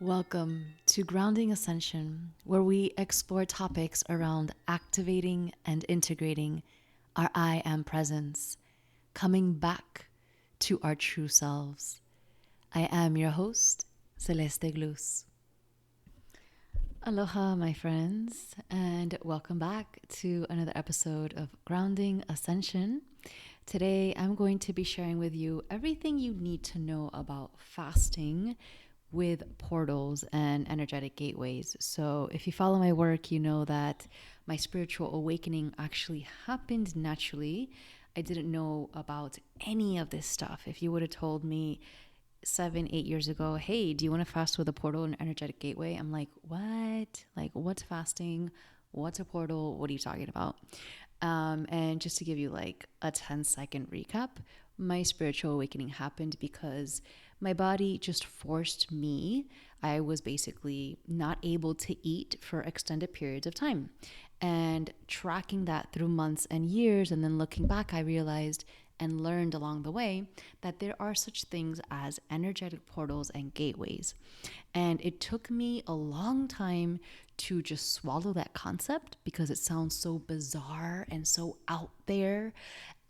Welcome to Grounding Ascension, where we explore topics around activating and integrating our I am presence, coming back to our true selves. I am your host, Celeste Glus. Aloha, my friends, and welcome back to another episode of Grounding Ascension. Today, I'm going to be sharing with you everything you need to know about fasting with portals and energetic gateways. So, if you follow my work, you know that my spiritual awakening actually happened naturally. I didn't know about any of this stuff. If you would have told me 7, 8 years ago, hey, do you want to fast with a portal and energetic gateway? I'm like, what? Like, what's fasting? What's a portal? What are you talking about? And just to give you like a 10-second recap, my spiritual awakening happened because my body just forced me. I was basically not able to eat for extended periods of time. And tracking that through months and years, and then looking back, I realized and learned along the way that there are such things as energetic portals and gateways. And it took me a long time to just swallow that concept because it sounds so bizarre and so out there.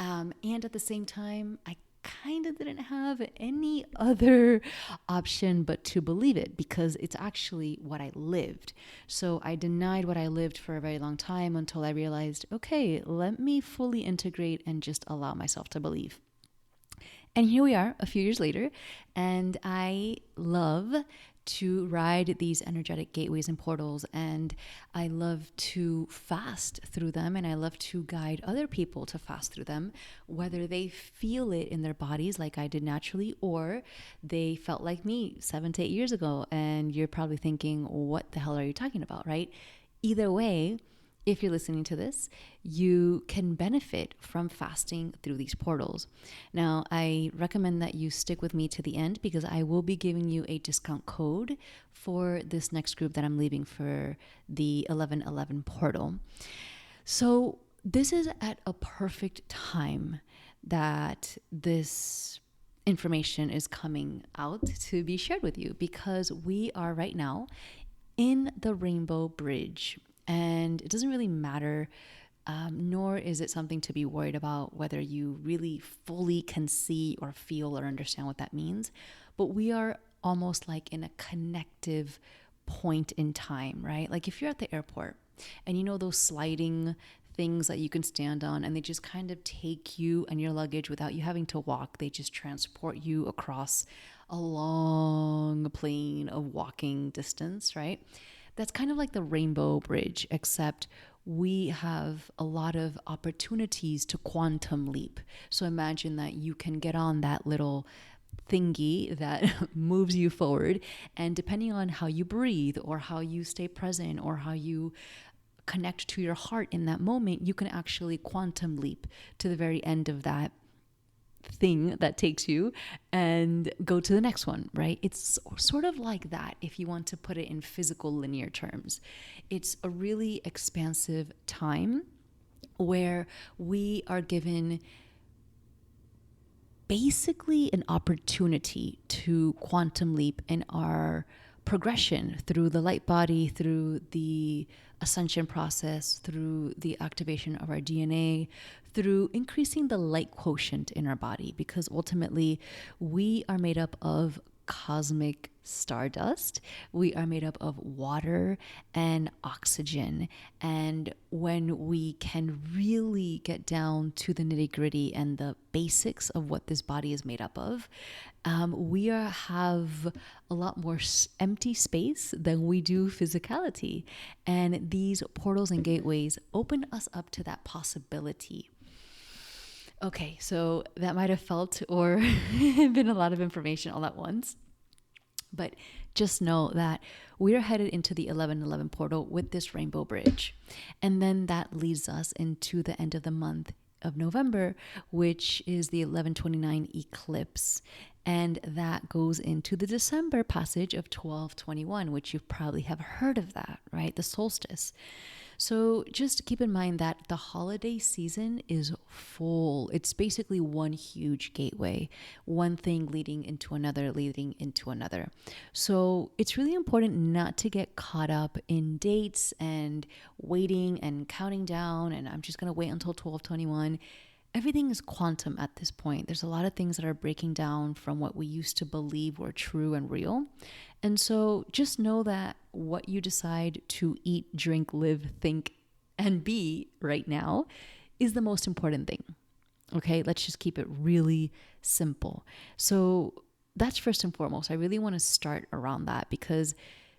And at the same time, I kind of didn't have any other option but to believe it because it's actually what I lived. So I denied what I lived for a very long time until I realized, okay, let me fully integrate and just allow myself to believe. And here we are a few years later, and I love to ride these energetic gateways and portals, and I love to fast through them, and I love to guide other people to fast through them, whether they feel it in their bodies like I did naturally, or they felt like me 7 to 8 years ago. And you're probably thinking, what the hell are you talking about, right? Either way, if you're listening to this, you can benefit from fasting through these portals. Now, I recommend that you stick with me to the end because I will be giving you a discount code for this next group that I'm leaving for the 1111 portal. So, this is at a perfect time that this information is coming out to be shared with you because we are right now in the Rainbow Bridge. And it doesn't really matter, nor is it something to be worried about whether you really fully can see or feel or understand what that means. But we are almost like in a connective point in time, right? Like if you're at the airport and you know those sliding things that you can stand on and they just kind of take you and your luggage without you having to walk, they just transport you across a long plane of walking distance, right? That's kind of like the Rainbow Bridge, except we have a lot of opportunities to quantum leap. So imagine that you can get on that little thingy that moves you forward, and depending on how you breathe or how you stay present or how you connect to your heart in that moment, you can actually quantum leap to the very end of that thing that takes you and go to the next one, right? It's sort of like that if you want to put it in physical linear terms. It's a really expansive time where we are given basically an opportunity to quantum leap in our progression through the light body, through the ascension process, through the activation of our DNA, through increasing the light quotient in our body, because ultimately we are made up of cosmic stardust. We are made up of water and oxygen. And when we can really get down to the nitty gritty and the basics of what this body is made up of, we have a lot more empty space than we do physicality. And these portals and gateways open us up to that possibility. Okay, so that might have felt or been a lot of information all at once. But just know that we are headed into the 1111 portal with this Rainbow Bridge. And then that leads us into the end of the month of November, which is the 1129 eclipse. And that goes into the December passage of 1221, which you probably have heard of that, right? The solstice. So just keep in mind that the holiday season is full. It's basically one huge gateway, one thing leading into another, leading into another. So it's really important not to get caught up in dates and waiting and counting down. And I'm just going to wait until 12/21. Everything is quantum at this point. There's a lot of things that are breaking down from what we used to believe were true and real. And so just know that what you decide to eat, drink, live, think, and be right now is the most important thing. Okay, let's just keep it really simple. So that's first and foremost. I really want to start around that because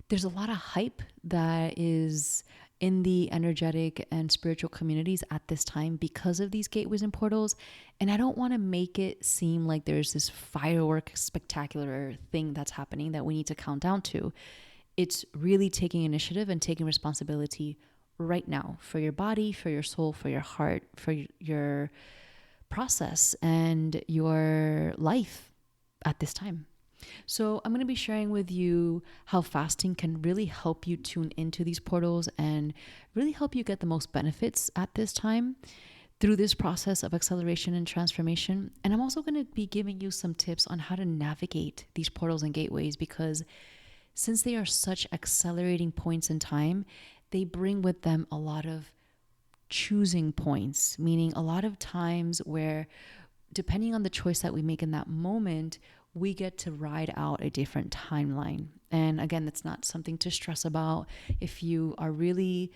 there's a lot of hype that is in the energetic and spiritual communities at this time because of these gateways and portals. And I don't want to make it seem like there's this firework spectacular thing that's happening that we need to count down to. It's really taking initiative and taking responsibility right now for your body, for your soul, for your heart, for your process and your life at this time. So I'm going to be sharing with you how fasting can really help you tune into these portals and really help you get the most benefits at this time through this process of acceleration and transformation. And I'm also going to be giving you some tips on how to navigate these portals and gateways because since they are such accelerating points in time, they bring with them a lot of choosing points, meaning a lot of times where depending on the choice that we make in that moment, we get to ride out a different timeline. And again, that's not something to stress about. If you are really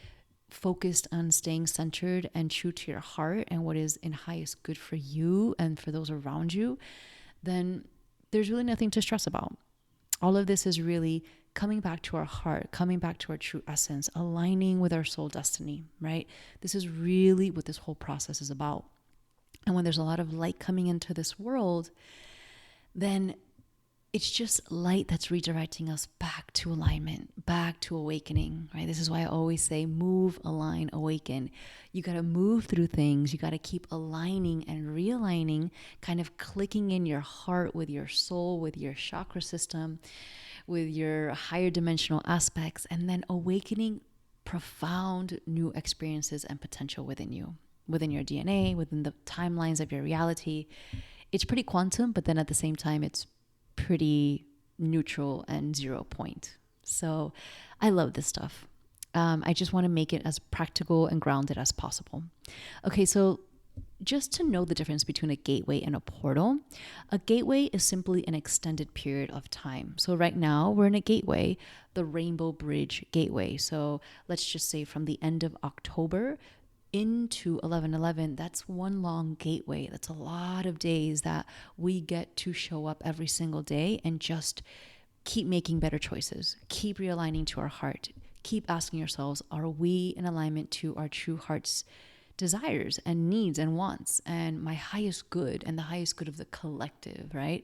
focused on staying centered and true to your heart and what is in highest good for you and for those around you, then there's really nothing to stress about. All of this is really coming back to our heart, coming back to our true essence, aligning with our soul destiny, right? This is really what this whole process is about. And when there's a lot of light coming into this world, then it's just light that's redirecting us back to alignment, back to awakening, right? This is why I always say move, align, awaken. You got to move through things. You got to keep aligning and realigning, kind of clicking in your heart with your soul, with your chakra system, with your higher dimensional aspects, and then awakening profound new experiences and potential within you, within your DNA, within the timelines of your reality. It's pretty quantum, but then at the same time, it's pretty neutral and 0 point. So I love this stuff. I just want to make it as practical and grounded as possible. Okay, so just to know the difference between a gateway and a portal, a gateway is simply an extended period of time. So right now we're in a gateway, the Rainbow Bridge Gateway. So let's just say from the end of October into 11/11, that's one long gateway. That's a lot of days that we get to show up every single day and just keep making better choices, keep realigning to our heart, keep asking yourselves, are we in alignment to our true heart's desires and needs and wants and my highest good and the highest good of the collective, right?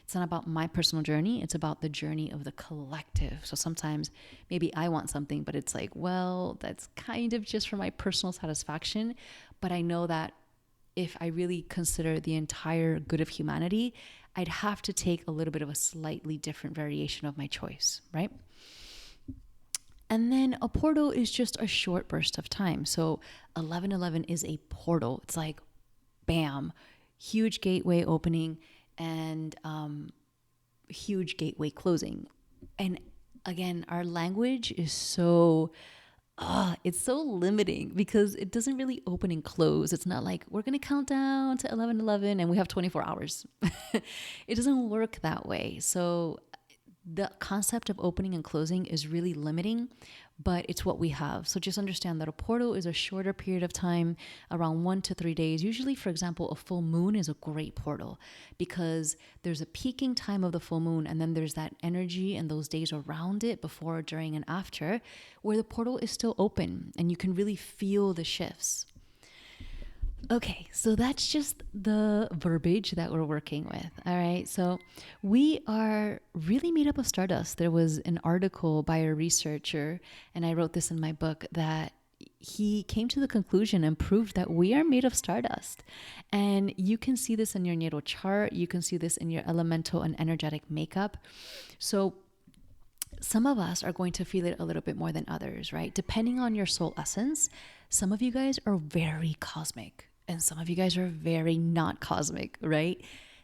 It's not about my personal journey. It's about the journey of the collective. So sometimes maybe I want something, but it's like, well, that's kind of just for my personal satisfaction. But I know that if I really consider the entire good of humanity, I'd have to take a little bit of a slightly different variation of my choice, right? And then a portal is just a short burst of time. So 11/11 is a portal. It's like, bam, huge gateway opening and huge gateway closing. And again, our language is so, it's so limiting because it doesn't really open and close. It's not like we're going to count down to 11/11 and we have 24 hours. It doesn't work that way. So the concept of opening and closing is really limiting, but it's what we have. So just understand that a portal is a shorter period of time, around 1 to 3 days. Usually, for example, a full moon is a great portal because there's a peaking time of the full moon, and then there's that energy and those days around it before, during, and after where the portal is still open and you can really feel the shifts. Okay, so that's just the verbiage that we're working with. All right, so we are really made up of stardust. There was an article by a researcher, and I wrote this in my book, that he came to the conclusion and proved that we are made of stardust. And you can see this in your natal chart. You can see this in your elemental and energetic makeup. So some of us are going to feel it a little bit more than others, right? Depending on your soul essence, some of you guys are very cosmic and some of you guys are very not cosmic, right?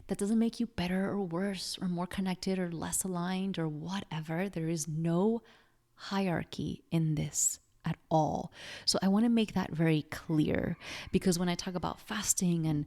That doesn't make you better or worse or more connected or less aligned or whatever. There is no hierarchy in this at all. So I want to make that very clear, because when I talk about fasting and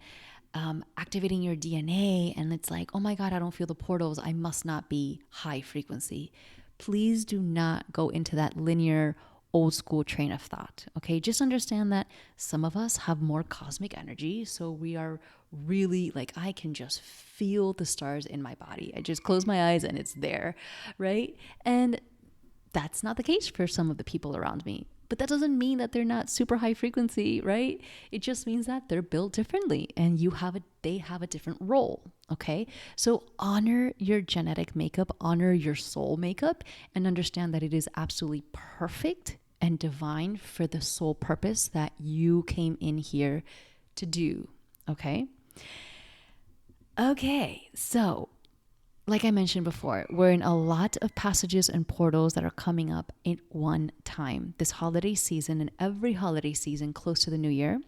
activating your DNA, and it's like, oh my God, I don't feel the portals, I must not be high frequency. Please do not go into that linear old school train of thought. Okay. Just understand that some of us have more cosmic energy. So we are really like, I can just feel the stars in my body. I just close my eyes and it's there. Right. And that's not the case for some of the people around me. But that doesn't mean that they're not super high frequency, right? It just means that they're built differently and they have a different role, okay? So honor your genetic makeup, honor your soul makeup, and understand that it is absolutely perfect and divine for the soul purpose that you came in here to do, okay? Okay, so like I mentioned before, we're in a lot of passages and portals that are coming up at one time. This holiday season and every holiday season close to the new year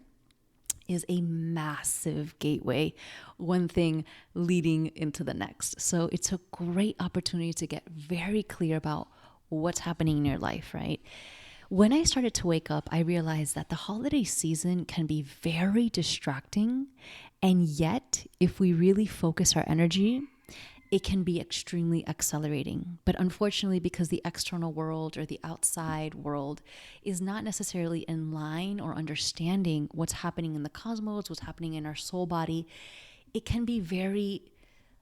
is a massive gateway, one thing leading into the next. So it's a great opportunity to get very clear about what's happening in your life, right? When I started to wake up, I realized that the holiday season can be very distracting. And yet, if we really focus our energy, it can be extremely accelerating. But unfortunately, because the external world or the outside world is not necessarily in line or understanding what's happening in the cosmos, what's happening in our soul body, it can be very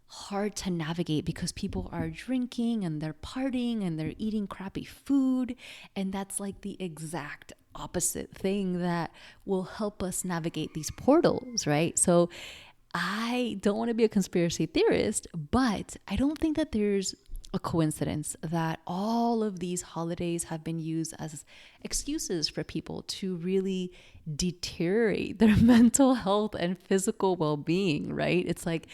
hard to navigate because people are drinking and they're partying and they're eating crappy food. And that's like the exact opposite thing that will help us navigate these portals, right? So I don't want to be a conspiracy theorist, but I don't think that there's a coincidence that all of these holidays have been used as excuses for people to really deteriorate their mental health and physical well-being, right? It's like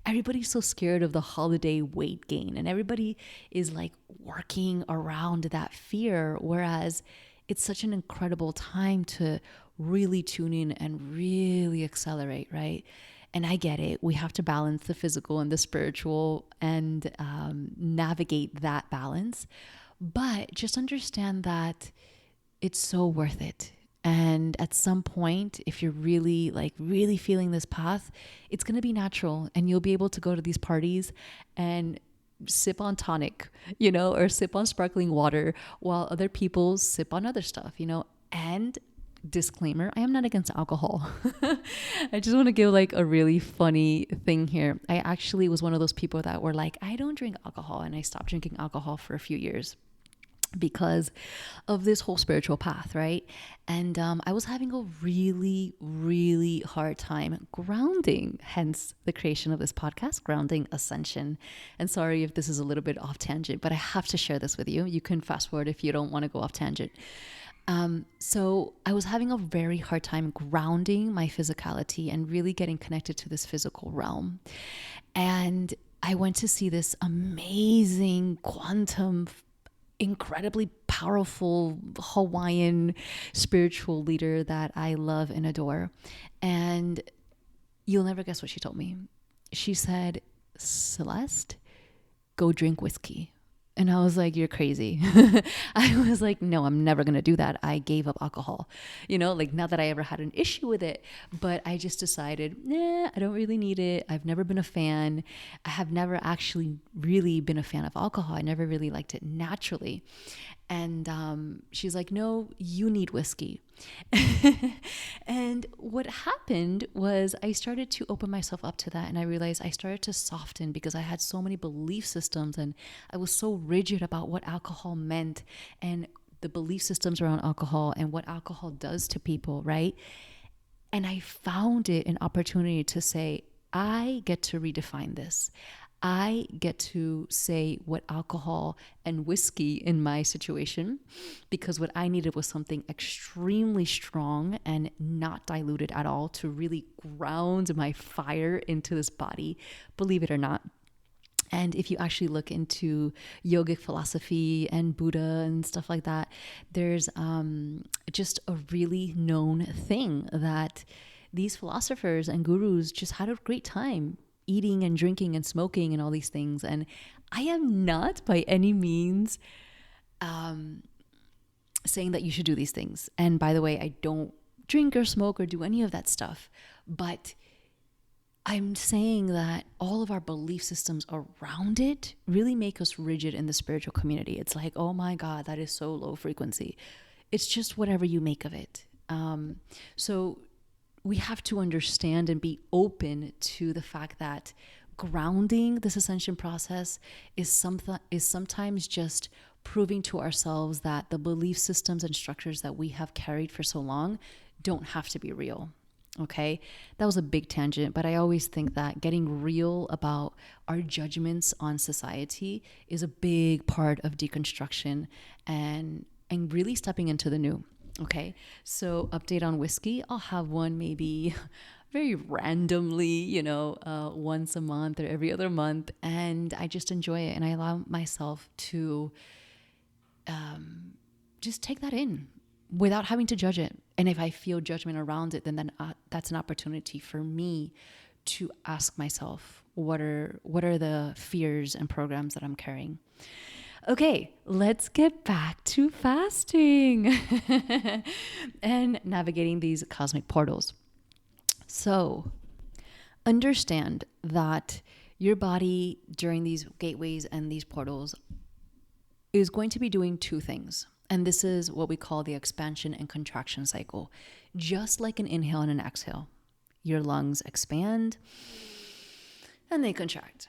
everybody's so scared of the holiday weight gain and everybody is like working around that fear, whereas it's such an incredible time to really tune in and really accelerate, right? And I get it. We have to balance the physical and the spiritual and navigate that balance. But just understand that it's so worth it. And at some point, if you're really feeling this path, it's going to be natural and you'll be able to go to these parties and sip on tonic, or sip on sparkling water while other people sip on other stuff, and disclaimer, I am not against alcohol. I just want to give like a really funny thing here. I actually was one of those people that were like, I don't drink alcohol. And I stopped drinking alcohol for a few years because of this whole spiritual path, right? And I was having a really, really hard time grounding, hence the creation of this podcast, Grounding Ascension. And sorry if this is a little bit off tangent, but I have to share this with you. You can fast forward if you don't want to go off tangent. So I was having a very hard time grounding my physicality and really getting connected to this physical realm. And I went to see this amazing quantum, incredibly powerful Hawaiian spiritual leader that I love and adore. And you'll never guess what she told me. She said, Celeste, go drink whiskey. And I was like, you're crazy. I was like, no, I'm never going to do that. I gave up alcohol, not that I ever had an issue with it, but I just decided, I don't really need it. I've never been a fan. I have never actually really been a fan of alcohol. I never really liked it naturally. And she's like, no, you need whiskey. And what happened was I started to open myself up to that. And I realized I started to soften because I had so many belief systems and I was so rigid about what alcohol meant and the belief systems around alcohol and what alcohol does to people, right? And I found it an opportunity to say, I get to redefine this. I get to say what alcohol and whiskey in my situation, because what I needed was something extremely strong and not diluted at all to really ground my fire into this body, believe it or not. And if you actually look into yogic philosophy and Buddha and stuff like that, there's just a really known thing that these philosophers and gurus just had a great time eating and drinking and smoking and all these things. And I am not by any means saying that you should do these things. And by the way, I don't drink or smoke or do any of that stuff. But I'm saying that all of our belief systems around it really make us rigid in the spiritual community. It's like, oh my God, that is so low frequency. It's just whatever you make of it. So we have to understand and be open to the fact that grounding this ascension process is sometimes just proving to ourselves that the belief systems and structures that we have carried for so long don't have to be real. Okay, that was a big tangent, but I always think that getting real about our judgments on society is a big part of deconstruction and really stepping into the new. Okay, so update on whiskey. I'll have one maybe very randomly, once a month or every other month, and I just enjoy it and I allow myself to just take that in without having to judge it. And if I feel judgment around it, then that's an opportunity for me to ask myself, what are the fears and programs that I'm carrying? Okay, let's get back to fasting and navigating these cosmic portals. So understand that your body during these gateways and these portals is going to be doing two things. And this is what we call the expansion and contraction cycle. Just like an inhale and an exhale, your lungs expand and they contract.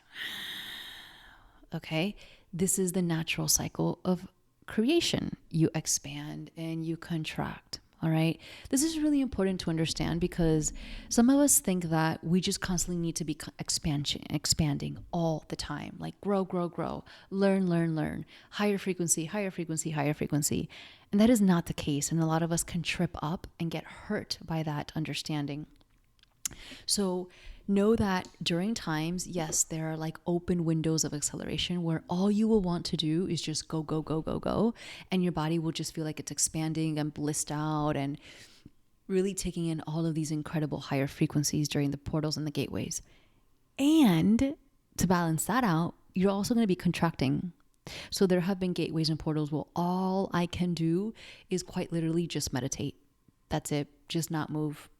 Okay, this is the natural cycle of creation. You expand and you contract. All right. This is really important to understand because some of us think that we just constantly need to be expanding all the time, like grow, learn, higher frequency. And that is not the case. And a lot of us can trip up and get hurt by that understanding. So know that during times, yes, there are like open windows of acceleration where all you will want to do is just go. And your body will just feel like it's expanding and blissed out and really taking in all of these incredible higher frequencies during the portals and the gateways. And to balance that out, you're also going to be contracting. So there have been gateways and portals where all I can do is quite literally just meditate. That's it. Just not move.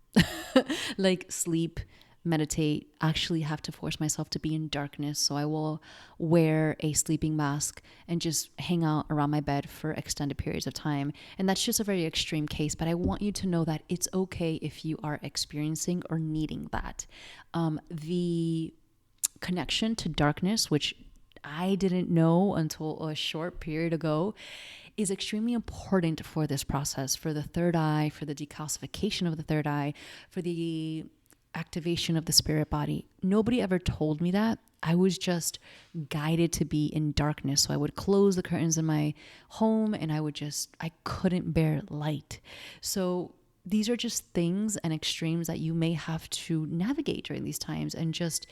Like sleep, meditate, actually have to force myself to be in darkness. So I will wear a sleeping mask and just hang out around my bed for extended periods of time. And that's just a very extreme case, but I want you to know that it's okay if you are experiencing or needing that. The connection to darkness, which I didn't know until a short period ago, is extremely important for this process, for the third eye, for the decalcification of the third eye, for the activation of the spirit body. Nobody ever told me that. I was just guided to be in darkness. So I would close the curtains in my home and I couldn't bear light. So these are just things and extremes that you may have to navigate during these times, and just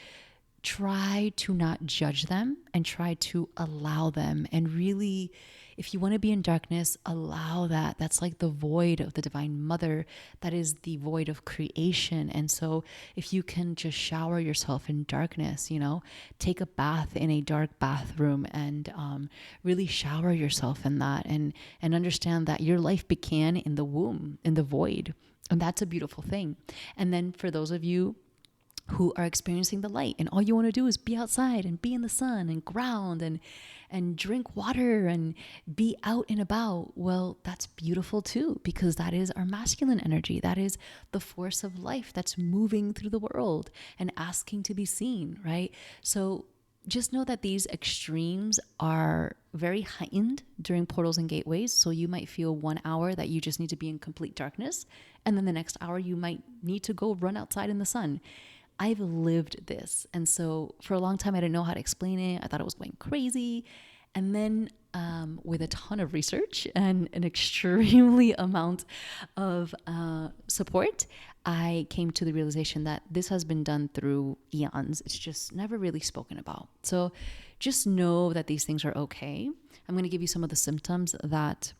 try to not judge them and try to allow them. And really, if you want to be in darkness, allow that. That's like the void of the Divine Mother. That is the void of creation. And so if you can just shower yourself in darkness, take a bath in a dark bathroom and really shower yourself in that, and understand that your life began in the womb, in the void. And that's a beautiful thing. And then for those of you who are experiencing the light and all you want to do is be outside and be in the sun and ground and drink water and be out and about, well, that's beautiful too, because that is our masculine energy. That is the force of life that's moving through the world and asking to be seen, right? So just know that these extremes are very heightened during portals and gateways. So you might feel 1 hour that you just need to be in complete darkness, and then the next hour you might need to go run outside in the sun. I've lived this. And so for a long time, I didn't know how to explain it. I thought it was going crazy. And then with a ton of research and an extremely amount of support, I came to the realization that this has been done through eons. It's just never really spoken about. So just know that these things are okay. I'm going to give you some of the symptoms that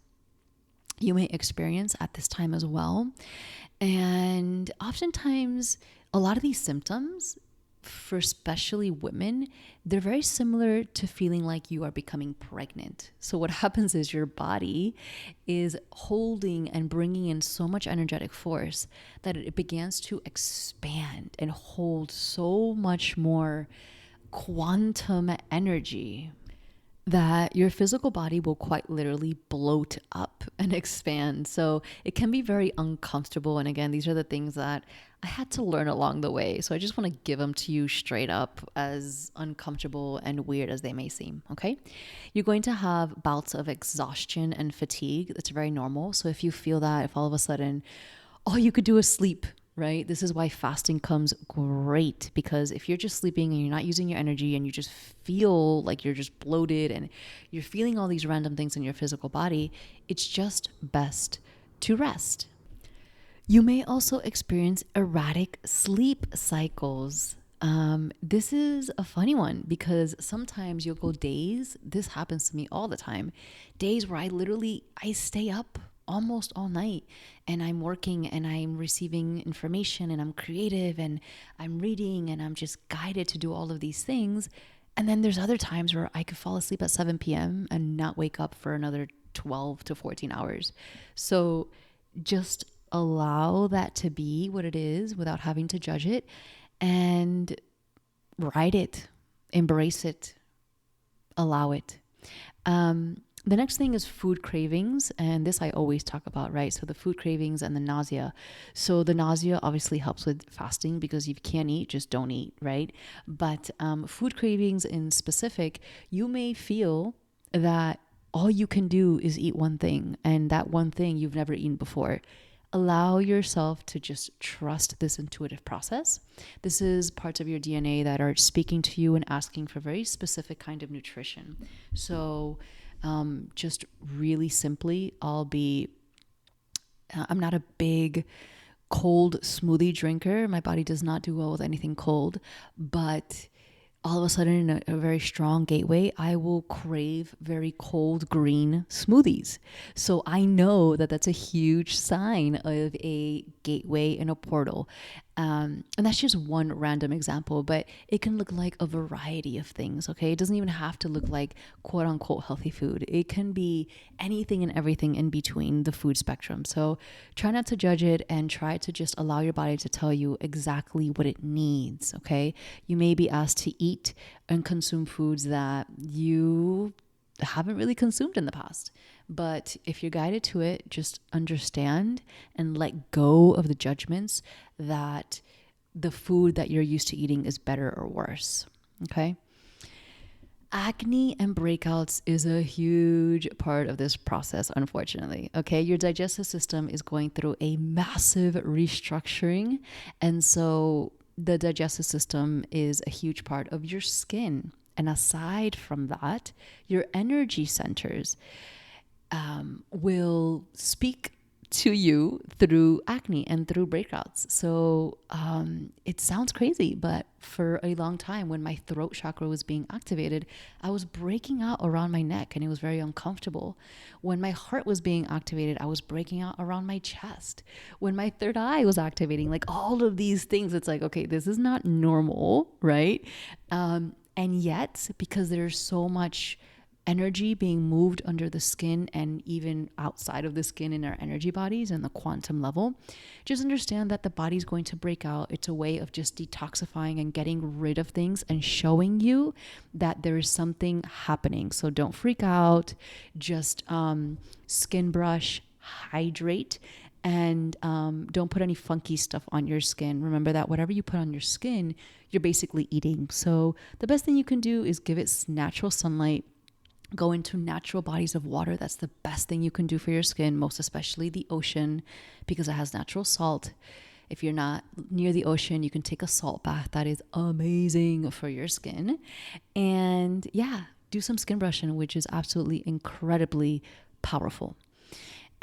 you may experience at this time as well. And oftentimes, a lot of these symptoms, for especially women, they're very similar to feeling like you are becoming pregnant. So what happens is your body is holding and bringing in so much energetic force that it begins to expand and hold so much more quantum energy that your physical body will quite literally bloat up and expand. So it can be very uncomfortable. And again, these are the things that I had to learn along the way. So I just want to give them to you straight up, as uncomfortable and weird as they may seem. Okay. You're going to have bouts of exhaustion and fatigue. That's very normal. So if you feel that, if all of a sudden all you could do is sleep, right? This is why fasting comes great, because if you're just sleeping and you're not using your energy and you just feel like you're just bloated and you're feeling all these random things in your physical body, it's just best to rest. You may also experience erratic sleep cycles. This is a funny one because sometimes you'll go days. This happens to me all the time. Days where I stay up almost all night and I'm working and I'm receiving information and I'm creative and I'm reading and I'm just guided to do all of these things. And then there's other times where I could fall asleep at 7 p.m. and not wake up for another 12 to 14 hours. So just allow that to be what it is without having to judge it, and ride it, embrace it, allow it. The next thing is food cravings. And this I always talk about, right? So the food cravings and the nausea. So the nausea obviously helps with fasting because if you can't eat, just don't eat, right? But food cravings in specific, you may feel that all you can do is eat one thing, and that one thing you've never eaten before. Allow yourself to just trust this intuitive process. This is parts of your DNA that are speaking to you and asking for very specific kind of nutrition. So just really simply, I'm not a big cold smoothie drinker. My body does not do well with anything cold, but all of a sudden in a very strong gateway, I will crave very cold green smoothies. So I know that that's a huge sign of a gateway and a portal. And that's just one random example, but it can look like a variety of things, okay? It doesn't even have to look like quote unquote healthy food. It can be anything and everything in between the food spectrum. So try not to judge it and try to just allow your body to tell you exactly what it needs, okay? You may be asked to eat and consume foods that you haven't really consumed in the past. But if you're guided to it, just understand and let go of the judgments that the food that you're used to eating is better or worse. Okay. Acne and breakouts is a huge part of this process, unfortunately. Okay. Your digestive system is going through a massive restructuring. And so the digestive system is a huge part of your skin. And aside from that, your energy centers will speak to you through acne and through breakouts. So it sounds crazy, but for a long time when my throat chakra was being activated, I was breaking out around my neck and it was very uncomfortable. When my heart was being activated, I was breaking out around my chest. When my third eye was activating, like all of these things, it's like, okay, this is not normal, right? And yet, because there's so much energy being moved under the skin and even outside of the skin in our energy bodies and the quantum level, just understand that the body's going to break out. It's a way of just detoxifying and getting rid of things and showing you that there is something happening. So don't freak out. Just skin brush, hydrate, and don't put any funky stuff on your skin. Remember that whatever you put on your skin, you're basically eating. So the best thing you can do is give it natural sunlight. Go into natural bodies of water. That's the best thing you can do for your skin, most especially the ocean, because it has natural salt. If you're not near the ocean, you can take a salt bath. That is amazing for your skin. And yeah, do some skin brushing, which is absolutely incredibly powerful.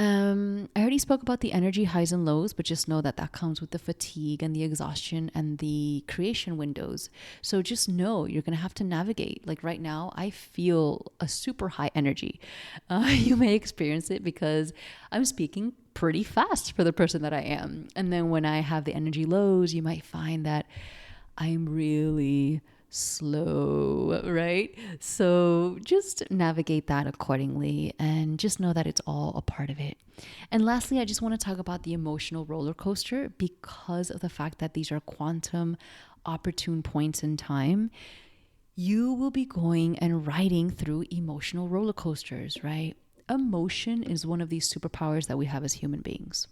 I already spoke about the energy highs and lows, but just know that that comes with the fatigue and the exhaustion and the creation windows. So just know you're going to have to navigate. Like right now, I feel a super high energy. You may experience it because I'm speaking pretty fast for the person that I am. And then when I have the energy lows, you might find that I'm really slow, right? So just navigate that accordingly and just know that it's all a part of it. And lastly, I just want to talk about the emotional roller coaster because of the fact that these are quantum opportune points in time. You will be going and riding through emotional roller coasters, right? Emotion is one of these superpowers that we have as human beings.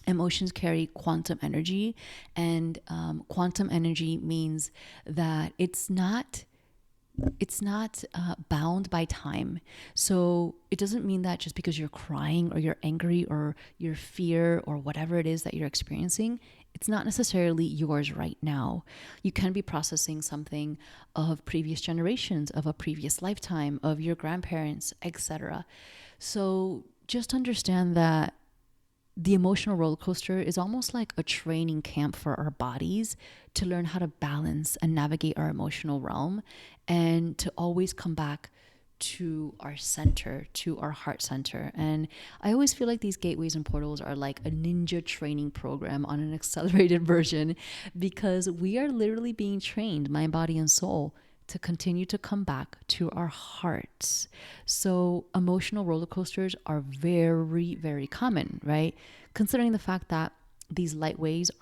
Emotions carry quantum energy, and quantum energy means that it's not bound by time. So it doesn't mean that just because you're crying or you're angry or you're fear or whatever it is that you're experiencing, it's not necessarily yours right now. You can be processing something of previous generations, of a previous lifetime, of your grandparents, etc. So just understand that the emotional roller coaster is almost like a training camp for our bodies to learn how to balance and navigate our emotional realm and to always come back to our center, to our heart center. And I always feel like these gateways and portals are like a ninja training program on an accelerated version because we are literally being trained, mind, body, and soul, to continue to come back to our hearts. So emotional roller coasters are very, very common, right? Considering the fact that these light waves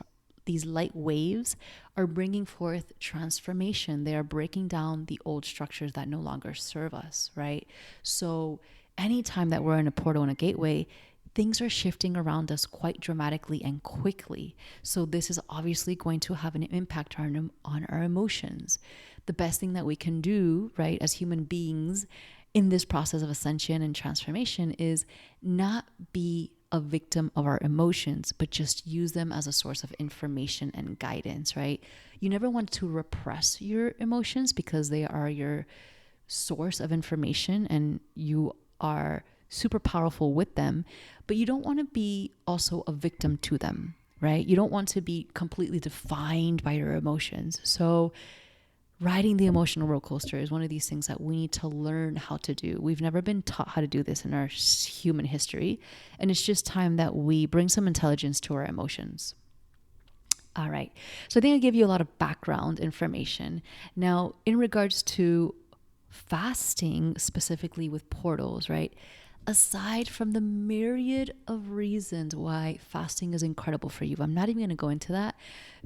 are bringing forth transformation. They are breaking down the old structures that no longer serve us, right? So anytime that we're in a portal and a gateway, things are shifting around us quite dramatically and quickly. So this is obviously going to have an impact on our emotions. The best thing that we can do, right, as human beings in this process of ascension and transformation is not be a victim of our emotions, but just use them as a source of information and guidance, right? You never want to repress your emotions because they are your source of information and you are super powerful with them, but you don't want to be also a victim to them, right? You don't want to be completely defined by your emotions. So riding the emotional roller coaster is one of these things that we need to learn how to do. We've never been taught how to do this in our human history, and it's just time that we bring some intelligence to our emotions. All right. So I think I gave you a lot of background information. Now, in regards to fasting specifically with portals, right? Aside from the myriad of reasons why fasting is incredible for you, I'm not even going to go into that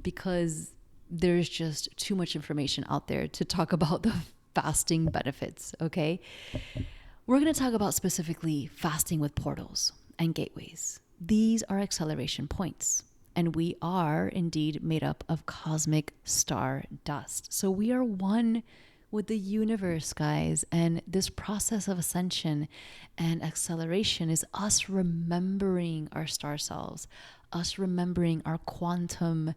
because there's just too much information out there to talk about the fasting benefits, okay? We're going to talk about specifically fasting with portals and gateways. These are acceleration points, and we are indeed made up of cosmic star dust. So we are one with the universe, guys. And this process of ascension and acceleration is us remembering our star selves, us remembering our quantum,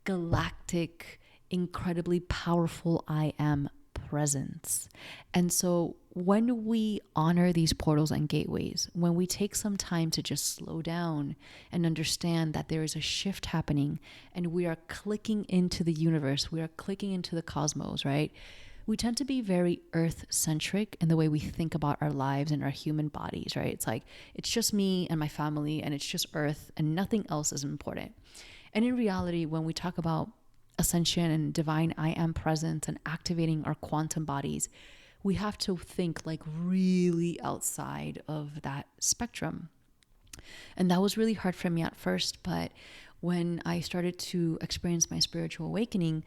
galactic, incredibly powerful I am presence. And so when we honor these portals and gateways, when we take some time to just slow down and understand that there is a shift happening and we are clicking into the universe, we are clicking into the cosmos, right? We tend to be very earth centric in the way we think about our lives and our human bodies, right? It's like, it's just me and my family and it's just earth and nothing else is important. And in reality, when we talk about ascension and divine I am presence and activating our quantum bodies, we have to think like really outside of that spectrum. And that was really hard for me at first, but when I started to experience my spiritual awakening,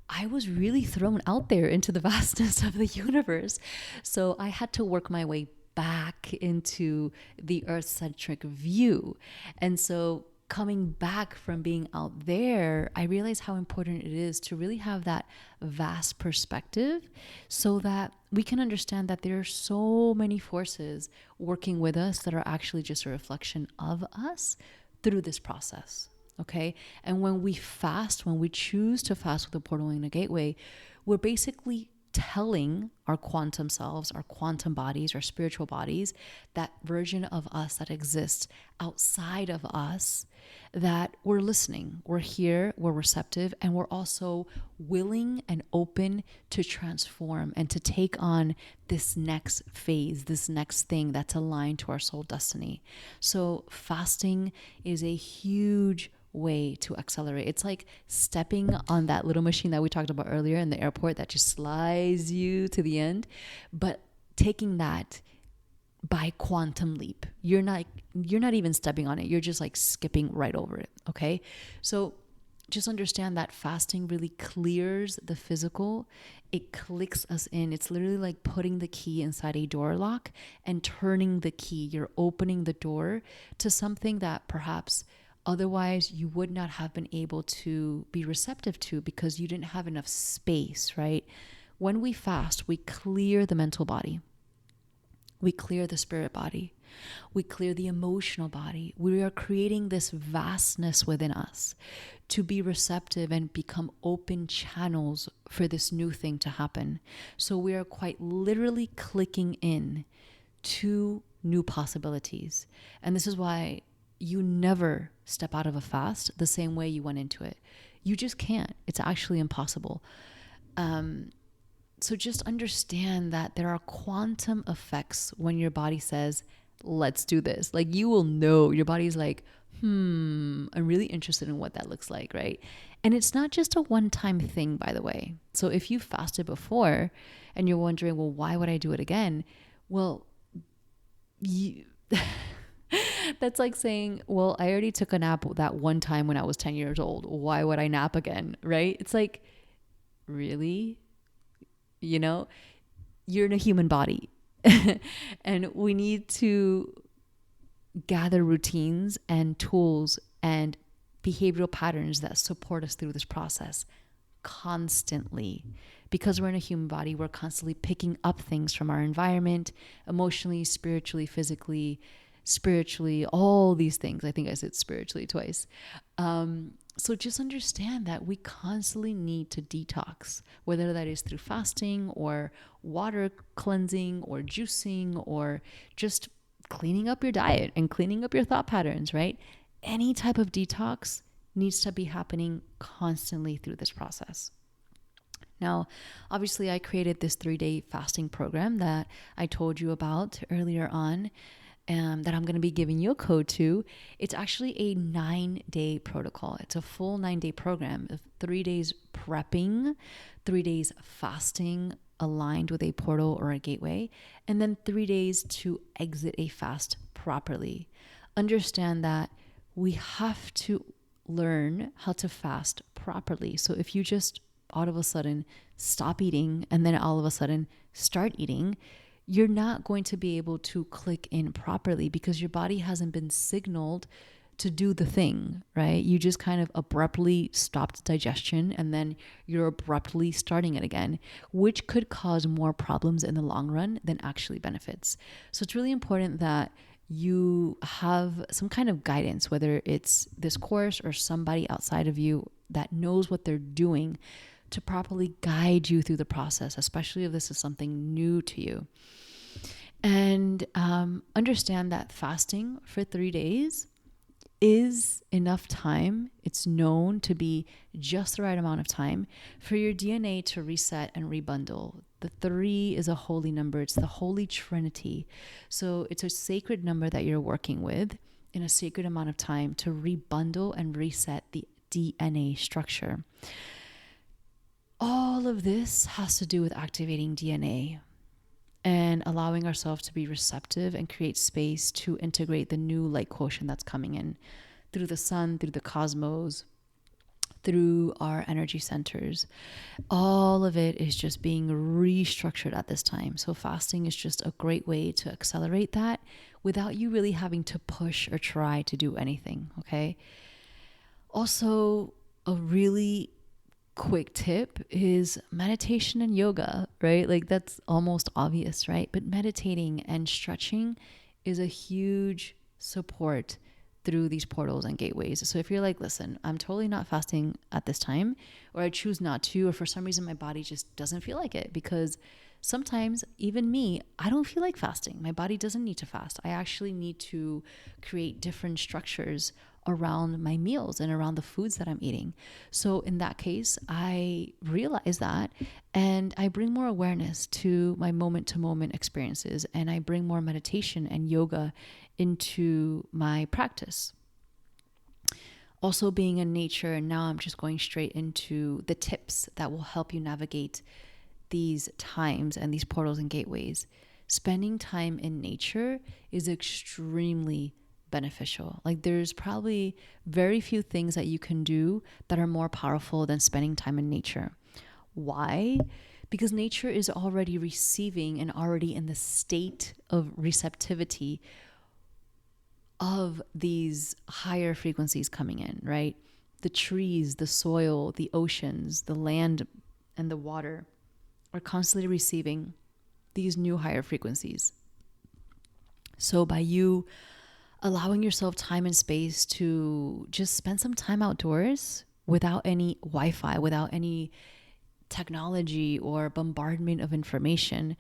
I was really thrown out there into the vastness of the universe. So I had to work my way back into the earth-centric view. And so coming back from being out there, I realized how important it is to really have that vast perspective so that we can understand that there are so many forces working with us that are actually just a reflection of us through this process. Okay. And when we fast, when we choose to fast with a portal and a gateway, we're basically telling our quantum selves, our quantum bodies, our spiritual bodies, that version of us that exists outside of us, that we're listening, we're here, we're receptive, and we're also willing and open to transform and to take on this next phase, this next thing that's aligned to our soul destiny. So fasting is a huge way to accelerate. It's like stepping on that little machine that we talked about earlier in the airport that just slides you to the end, but taking that by quantum leap. You're not even stepping on it. You're just like skipping right over it. Okay. So just understand that fasting really clears the physical. It clicks us in. It's literally like putting the key inside a door lock and turning the key. You're opening the door to something that perhaps otherwise you would not have been able to be receptive to because you didn't have enough space, right? When we fast, we clear the mental body. We clear the spirit body. We clear the emotional body. We are creating this vastness within us to be receptive and become open channels for this new thing to happen. So we are quite literally clicking in to new possibilities. And this is why you never step out of a fast the same way you went into it. You just can't. It's actually impossible. So just understand that there are quantum effects when your body says, let's do this. Like you will know, your body's like, I'm really interested in what that looks like, right? And it's not just a one-time thing, by the way. So if you fasted before and you're wondering, well, why would I do it again? Well, that's like saying, well, I already took a nap that one time when I was 10 years old. Why would I nap again, right? It's like, really? You know, you're in a human body and we need to gather routines and tools and behavioral patterns that support us through this process constantly. Because we're in a human body, we're constantly picking up things from our environment, emotionally, spiritually, physically, all these things. I think I said spiritually twice. So just understand that we constantly need to detox, whether that is through fasting or water cleansing or juicing or just cleaning up your diet and cleaning up your thought patterns, right? Any type of detox needs to be happening constantly through this process. Now, obviously, I created this 3-day fasting program that I told you about earlier on. That I'm going to be giving you a code to. It's actually a 9-day protocol. It's a full 9-day program of 3 days prepping, 3 days fasting aligned with a portal or a gateway, and then 3 days to exit a fast properly. Understand that we have to learn how to fast properly. So if you just all of a sudden stop eating and then all of a sudden start eating, you're not going to be able to click in properly because your body hasn't been signaled to do the thing, right? You just kind of abruptly stopped digestion and then you're abruptly starting it again, which could cause more problems in the long run than actually benefits. So it's really important that you have some kind of guidance, whether it's this course or somebody outside of you that knows what they're doing to properly guide you through the process, especially if this is something new to you. And understand that fasting for 3 days is enough time. It's known to be just the right amount of time for your DNA to reset and rebundle. The 3 is a holy number. It's the Holy Trinity. So it's a sacred number that you're working with in a sacred amount of time to rebundle and reset the DNA structure. All of this has to do with activating DNA and allowing ourselves to be receptive and create space to integrate the new light quotient that's coming in through the sun, through the cosmos, through our energy centers. All of it is just being restructured at this time. So fasting is just a great way to accelerate that without you really having to push or try to do anything, okay? Also, a really quick tip is meditation and yoga, right? Like that's almost obvious, right? But meditating and stretching is a huge support through these portals and gateways. So if you're like, listen, I'm totally not fasting at this time, or I choose not to, or for some reason my body just doesn't feel like it, because sometimes even me, I don't feel like fasting. My body doesn't need to fast. I actually need to create different structures around my meals and around the foods that I'm eating. So in that case, I realize that, and I bring more awareness to my moment to moment experiences, and I bring more meditation and yoga into my practice. Also being in nature, and now I'm just going straight into the tips that will help you navigate these times and these portals and gateways. Spending time in nature is extremely beneficial. Like, there's probably very few things that you can do that are more powerful than spending time in nature. Why? Because nature is already receiving and already in the state of receptivity of these higher frequencies coming in, right? The trees, the soil, the oceans, the land, and the water are constantly receiving these new higher frequencies. So by you allowing yourself time and space to just spend some time outdoors without any Wi-Fi, without any technology or bombardment of information,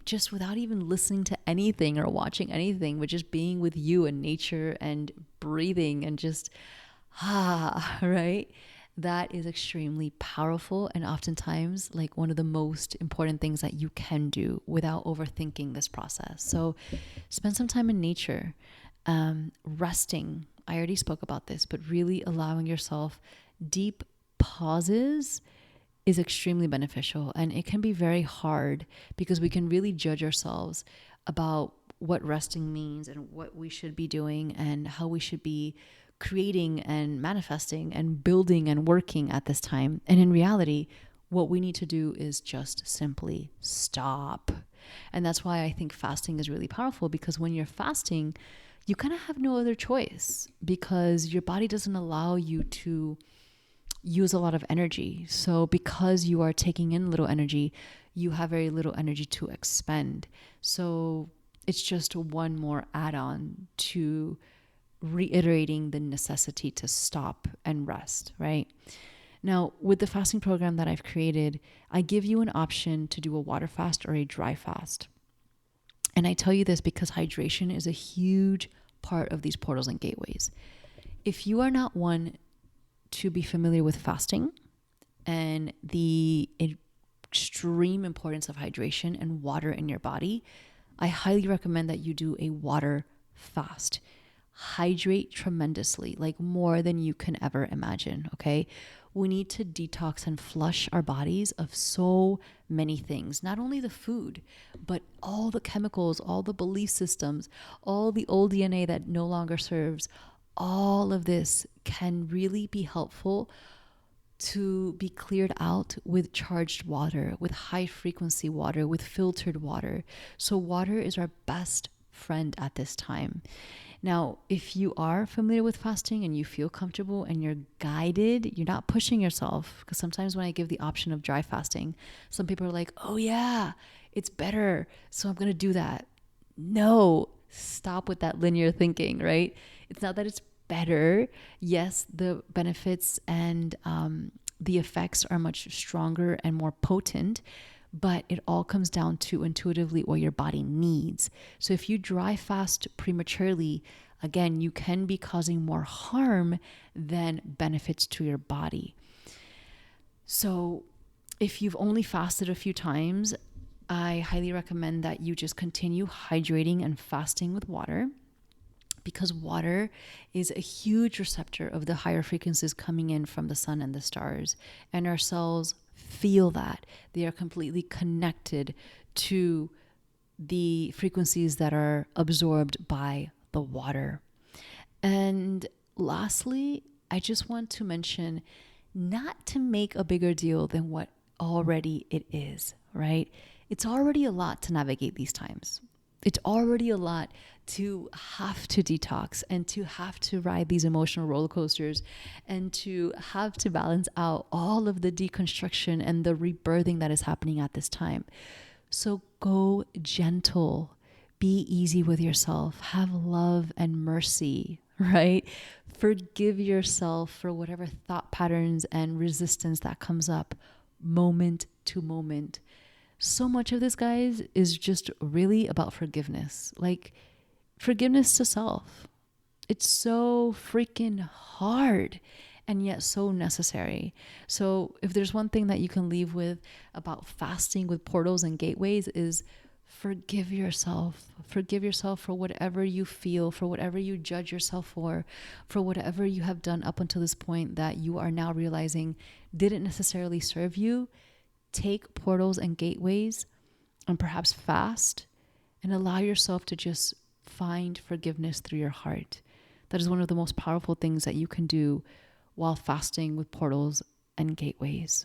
just without even listening to anything or watching anything, but just being with you and nature and breathing and just, right? That is extremely powerful, and oftentimes like one of the most important things that you can do without overthinking this process. So spend some time in nature, resting. I already spoke about this, but really allowing yourself deep pauses is extremely beneficial. And it can be very hard because we can really judge ourselves about what resting means and what we should be doing and how we should be creating and manifesting and building and working at this time. And in reality, what we need to do is just simply stop. And that's why I think fasting is really powerful, because when you're fasting, you kind of have no other choice because your body doesn't allow you to use a lot of energy. So because you are taking in little energy, you have very little energy to expend. So it's just one more add-on to reiterating the necessity to stop and rest, right? Now, with the fasting program that I've created, I give you an option to do a water fast or a dry fast. And I tell you this because hydration is a huge part of these portals and gateways. If you are not one to be familiar with fasting and the extreme importance of hydration and water in your body, I highly recommend that you do a water fast. Hydrate tremendously, like more than you can ever imagine, okay? We need to detox and flush our bodies of so many things, not only the food, but all the chemicals, all the belief systems, all the old DNA that no longer serves. All of this can really be helpful to be cleared out with charged water, with high frequency water, with filtered water. So water is our best friend at this time. Now, if you are familiar with fasting and you feel comfortable and you're guided, you're not pushing yourself. Because sometimes when I give the option of dry fasting, some people are like, oh yeah, it's better, so I'm going to do that. No, stop with that linear thinking, right? It's not that it's better. Yes, the benefits and the effects are much stronger and more potent, but it all comes down to intuitively what your body needs. So if you dry fast prematurely, again, you can be causing more harm than benefits to your body. So if you've only fasted a few times, I highly recommend that you just continue hydrating and fasting with water, because water is a huge receptor of the higher frequencies coming in from the sun and the stars. And our cells feel that. They are completely connected to the frequencies that are absorbed by the water. And lastly, I just want to mention not to make a bigger deal than what already it is, right? It's already a lot to navigate these times. It's already a lot to have to detox and to have to ride these emotional roller coasters and to have to balance out all of the deconstruction and the rebirthing that is happening at this time. So go gentle, be easy with yourself, have love and mercy, right? Forgive yourself for whatever thought patterns and resistance that comes up moment to moment. So much of this, guys, is just really about forgiveness. Like forgiveness to self. It's so freaking hard and yet so necessary. So if there's one thing that you can leave with about fasting with portals and gateways is forgive yourself. Forgive yourself for whatever you feel, for whatever you judge yourself for whatever you have done up until this point that you are now realizing didn't necessarily serve you. Take portals and gateways and perhaps fast and allow yourself to just find forgiveness through your heart. That is one of the most powerful things that you can do while fasting with portals and gateways.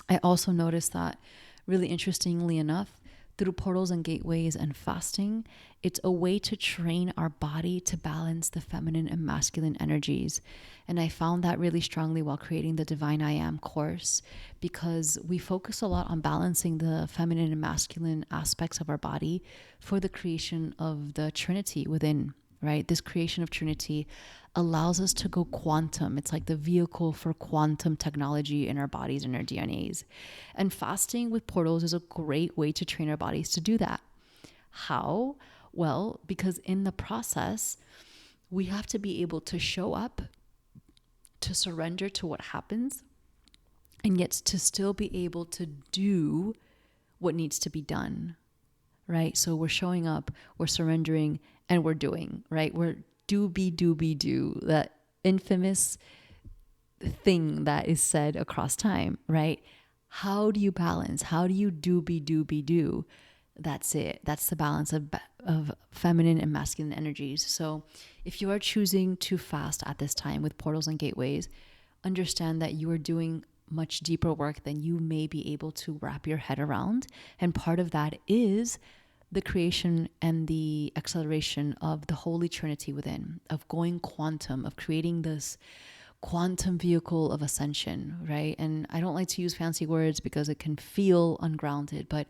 I also noticed that, really interestingly enough, through portals and gateways and fasting, it's a way to train our body to balance the feminine and masculine energies. And I found that really strongly while creating the Divine I Am course, because we focus a lot on balancing the feminine and masculine aspects of our body for the creation of the Trinity within, right? This creation of Trinity allows us to go quantum. It's like the vehicle for quantum technology in our bodies and our DNAs. And fasting with portals is a great way to train our bodies to do that. How? Well, because in the process, we have to be able to show up, to surrender to what happens, and yet to still be able to do what needs to be done, right? So we're showing up, we're surrendering, and we're doing, right? We're do, that infamous thing that is said across time, right? How do you balance? How do you do? That's it. That's the balance of feminine and masculine energies. So if you are choosing to fast at this time with portals and gateways, understand that you are doing much deeper work than you may be able to wrap your head around. And part of that is the creation and the acceleration of the Holy Trinity within, of going quantum, of creating this quantum vehicle of ascension, right? And I don't like to use fancy words because it can feel ungrounded, but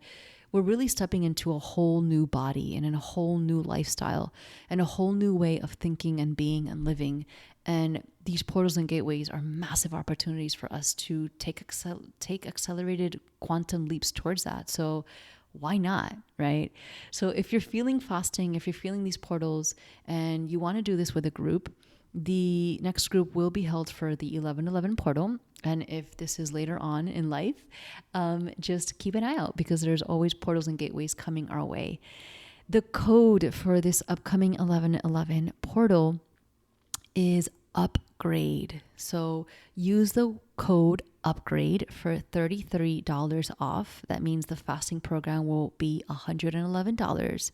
we're really stepping into a whole new body and in a whole new lifestyle and a whole new way of thinking and being and living. And these portals and gateways are massive opportunities for us to take accelerated quantum leaps towards that. So why not, right? So if you're feeling fasting, if you're feeling these portals and you want to do this with a group, the next group will be held for the 1111 portal. And if this is later on in life, just keep an eye out because there's always portals and gateways coming our way. The code for this upcoming 1111 portal is upgrade. So use the code upgrade for $33 off. That means the fasting program will be $111.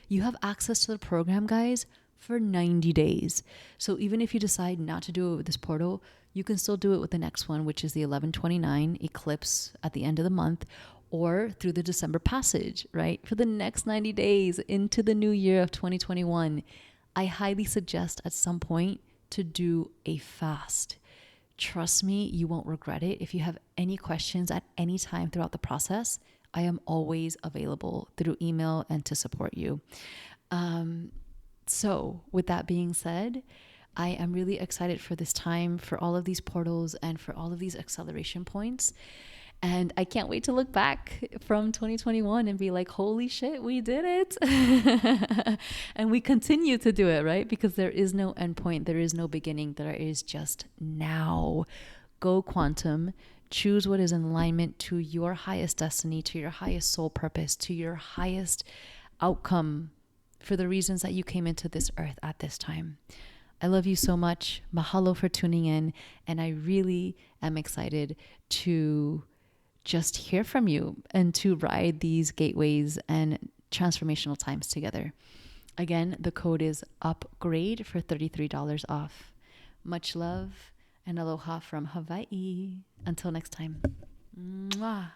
You have access to the program, guys, for 90 days. So even if you decide not to do it with this portal, you can still do it with the next one, which is the 1129 eclipse at the end of the month, or through the December passage, right? For the next 90 days into the new year of 2021, I highly suggest at some point to do a fast. Trust me, you won't regret it. If you have any questions at any time throughout the process, I am always available through email and to support you. So with that being said, I am really excited for this time, for all of these portals and for all of these acceleration points. And I can't wait to look back from 2021 and be like, holy shit, we did it. And we continue to do it, right? Because there is no end point. There is no beginning. There is just now. Go quantum. Choose what is in alignment to your highest destiny, to your highest soul purpose, to your highest outcome for the reasons that you came into this earth at this time. I love you so much. Mahalo for tuning in. And I really am excited to just hear from you and to ride these gateways and transformational times together. Again, the code is upgrade for $33 off. Much love and aloha from Hawaii. Until next time. Mwah.